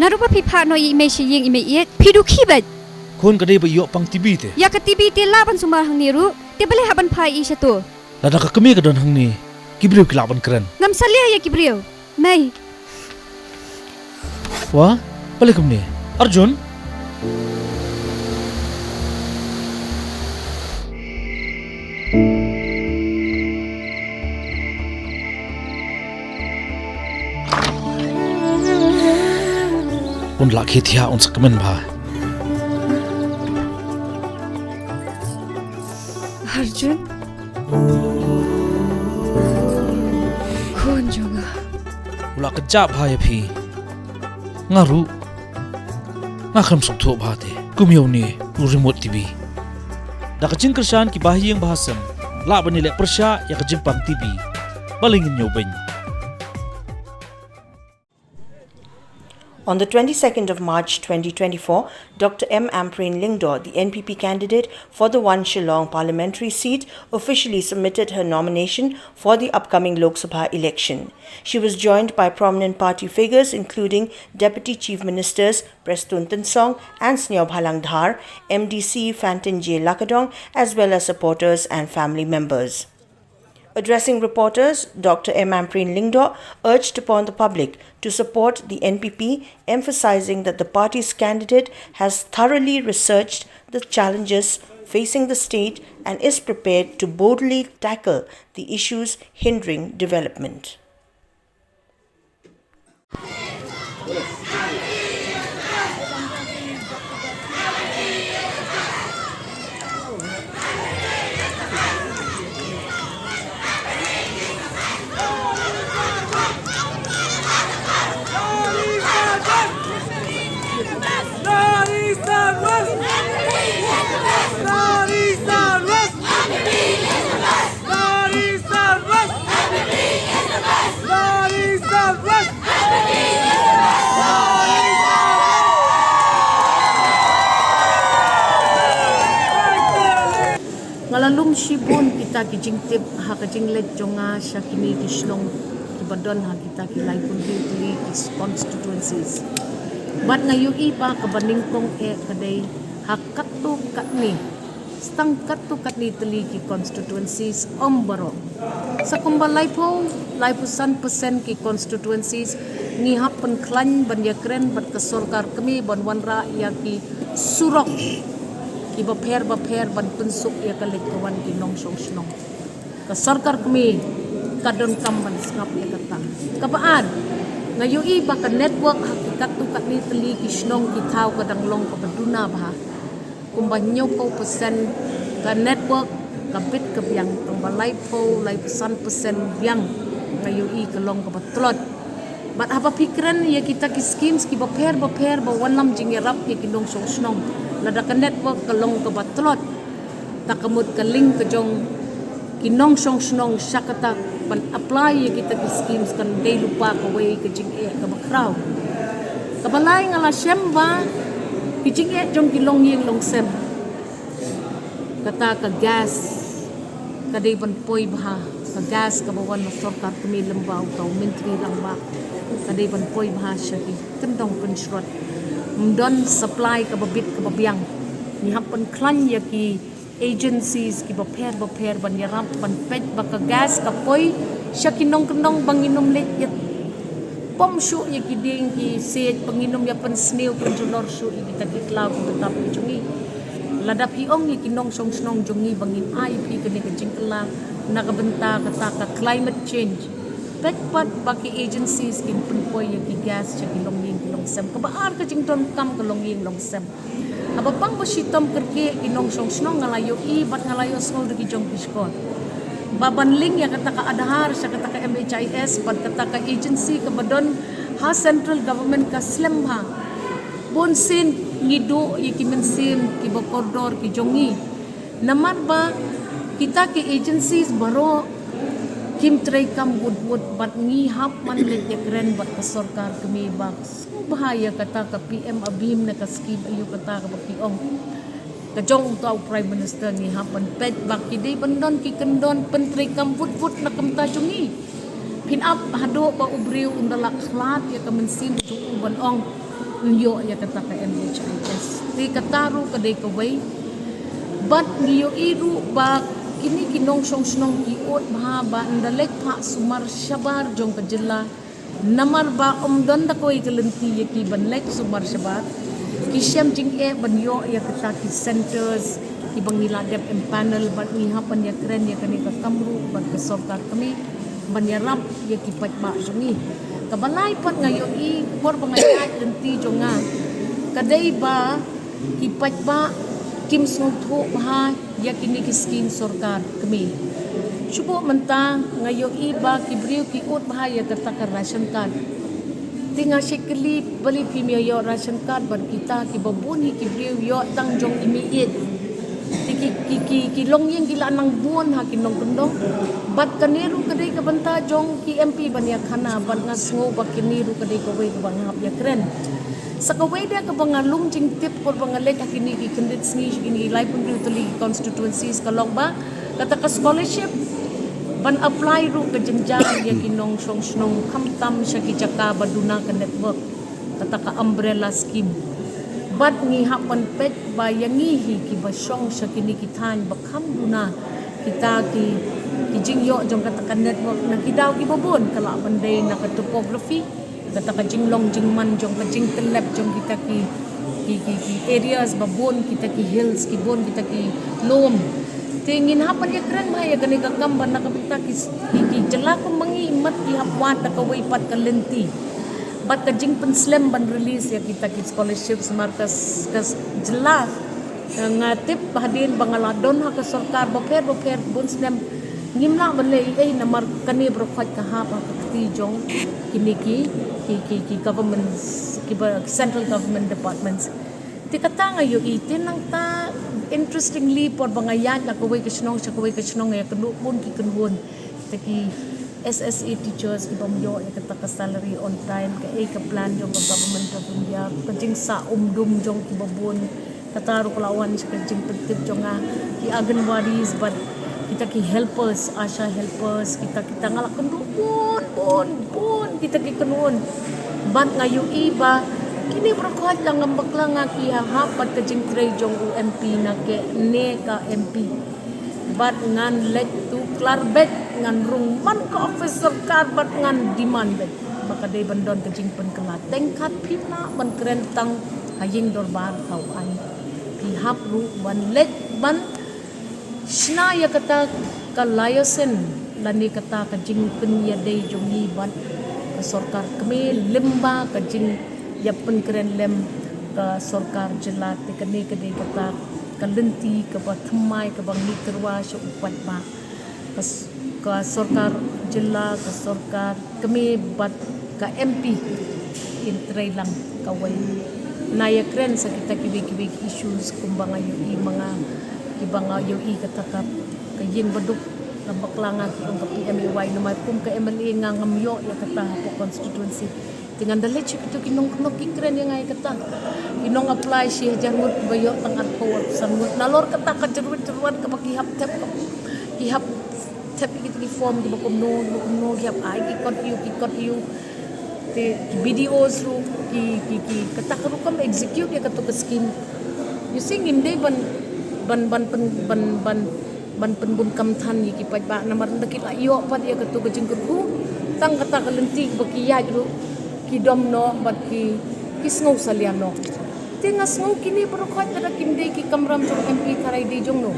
Narupa pipa no ime shiying ime iet pidu kibet. Kun kadai ba yo pang tibi te. Ya katibi te laban sumbar hang niru te bale haban pai isha tu. Lada ka kami ka don hang ni. Kibriw kilaban keren. Ngam salia ya kibriyo. Nay. Wah, balik ni. Arjun. Un laki thia un sakmen bha. Arjun. Kun jonga. Ula ka ja bha ya phi. Ngaru. Ngakham sok tho bha te. Kumyo ni remote TV. Da ka jing kershan ki bahiyeng bahasam. La bani le persya ya ka jimpang TV. Balingin nyobeng. On the 22nd of March 2024, Dr. M. Ampreen Lyngdoh, the NPP candidate for the One Shillong parliamentary seat, officially submitted her nomination for the upcoming Lok Sabha election. She was joined by prominent party figures including Deputy Chief Ministers Prestun Tinsong and Sneob Halangdhar, MDC Fantin J. Lakadong, as well as supporters and family members. Addressing reporters, Dr. M. Ampreen Lyngdoh urged upon the public to support the NPP, emphasizing that the party's candidate has thoroughly researched the challenges facing the state and is prepared to boldly tackle the issues hindering development. Ngalalum shibun kita kijingtip ha kajinglet jonga syakini kishlong kibadon ha kita kilay kundili kis constituencies. Bat ngayon ipa kabaningkong kaday ha katu katni stang katu katni tili ki constituencies ombaro. Sa kumbalay po 100% ki constituencies ni hapan klan banyakren bat kasorkar kami banwanra yaki surok ki bapher ban pensuk ya kalik kawan ki nong song snong ka sarkar kami kadon kamban ngap ya kata kapaan ngayon iba ka network hakikat tu kat ni teli ki snong ki thaw kadang long ka baduna ba kumbanyo ko persen ka network ka bit ka biang pangbalay po 100% biang ngayon i ka long ka batlot bat apa pikiran ya kita ki schemes ki bapher ba wanlam jingerap ya ki nong song snong lada ka network ka long ka batlot takamut ka link ka jong kinong song snong syakata pan apply ya kita ki schemes kan day lupa ka way ka jing ka bakraw kabalay nga la syemba ki jing jong kilong yeng long sem kata ka gas ka day ban poy bah ka gas ka bawan na sarkar kami lembaw taw mentri lang ba ka day ban poy bah siya ki kendong pensrot mdon supply ka babit ka babyang ni hapan klan ya ki agencies ki bapher ban yaram ban pet baka gas ka poy siya kinong banginom let yat pom shu ya ki ding ki set panginom ya pan snail controller shu i kitlaw ko tetap jungi ladap hiong ya kinong song snong jungi bangin IP kani ka jingkala nakabenta ka climate change pet pat baki agencies kin punpoy ya ki gas siya kilong sem kabaar ka jing ton kam kalong yeng long sem abapang basitom kerke kinong song snong ngalayo i bat ngalayo skol di jong piskot babanling ya kata ka adhar sa kata ka MHIS pat kata ka agency ka badon ha central government ka slem ha bonsin ngido i kimensin ki bokordor ki jongi namat ba kita ki agencies baro kim tray kam wood bat ngi hap man let ya kren bat ka sarkar kami box bahaya kata ka PM abim na ka scheme ayu kata ka bapiong ka jong utaw prime minister ni hapan pet bak kidi bandon ki kendon pentri kam wood na kamta jungi pin up hado ba ubriu undala khlat ya ka mensin tu banong nyo ya kata ka MHIS ti kataru kadai kawai bat nyo iru ba kini kinong snong kiot mahaba ndalek pa sumar syabar jong kajela namar ba don da koi kelenti ki banlek sumar syabar ki syam jing ban yo ya kata ki centers ki bangila dep panel ban ni hapan ya keren ya kani ka kamru ban ke sarkar kami ban ya rap ya ki pat ba sungi kabalay pat ngayon por bangayat lenti jonga kadai ba ki pat ba kim sungtho ha ya kini ki skin sarkar kami Subo menta ngayon iba kibriw ki ut bahaya kata ration card. Tinga sikli bali pimya yo ration card ban kita ki babuni kibriw yo tang jong imiit. Ki long yang gila nang buon ha kinong kendong. Bat kaniru kadai ka banta jong ki MP ban ya khana ban ngasngo ba kiniru kadai ka wei bang hap ya kren. Sa kawai dia ka bangalum jing tip por bangalek akini ki kendit sni kini lai pun tuli constituencies kalong ba kata ka scholarship ban apply ru ke jenjang ya kinong snong khamtam syaki jaka baduna ke network kata ka umbrella scheme bat ngi hapan pet bayangi hi ki basyong syaki ni kitan bakham duna kita ki jingyo jong kata ka network na kidaw ki babon kala bandai na ka topography kata ka jinglong jingman jong ka jing telep jong kita ki areas babon kita ki hills ki bon kita ki lom tingin hapan ya keren bahaya kani ka gambar na kapita ki jela ko mangi mat ki hapwat na kawai pat ka lenti bat ka jing pen slam ban release ya kita ki scholarship markas kas jela ngatip bahadin bangaladon ha ka sarkar boper bun slam ngimna balai namar kani brofat ka ha pa ti jong kini ki government ki central government departments ti kata ngayo itin nang ta interestingly por bangayat na kawai kasnong ya kanu pun ki kanwon taki SSA teachers ki bamyo ya kata ka salary on time ka ka plan jong government of India kajing sa umdum jong ki babon kataru kalawan sa kajing petip jong ki anganwadis but kita ki helpers asha helpers kita ngalak kandu pun kita ki kanwon ban ngayo iba kini berkuat lang ang baklang ki hapat ka jing tray jong UMP na ke ne ka MP bat ngan let tu klarbet ngan rung man ka officer kar bat ngan demand bet baka day bandon ka jing pen kala tengkat pina ban krentang haying dorbar kawan pi hap ru ban let ban sna ya kata ka layosen lani kata ka jing pen ya day jong ni ban ka sarkar kami limba ka jing ya pen keren lem ka sarkar jelat te kani kadai kata kalenti ka bathmai ka bang nikerwa syo upat ba ka sarkar jela ka sarkar kami bat ka MP intray lang kaway naya kren sa kita kibig issues kumbanga yu mga kibanga yu kata ka kayin baduk lambak langa ki ka PMAY na kum ka MLA nga ngamyo ya kata po constituency dengan dalit siya ito kinong kikren yung ay kata kinong apply siya jarmut bayo tang arko sanmut nalor kata ka jarmut ka makihap tep ikit form di bakom no hihap ay kikot you ti videos ru ki kata ka kam execute ya kato ka scheme you sing him day ban penbun kamthan yi kipat ba na marandakit ayo pat ya kato ka jingkur tang kata ka lentik bakiyaj ru kidom no bat ki kisngau salian no tingas ngau kini berkhat kada kimdei ki kamram jong MP karai di jong no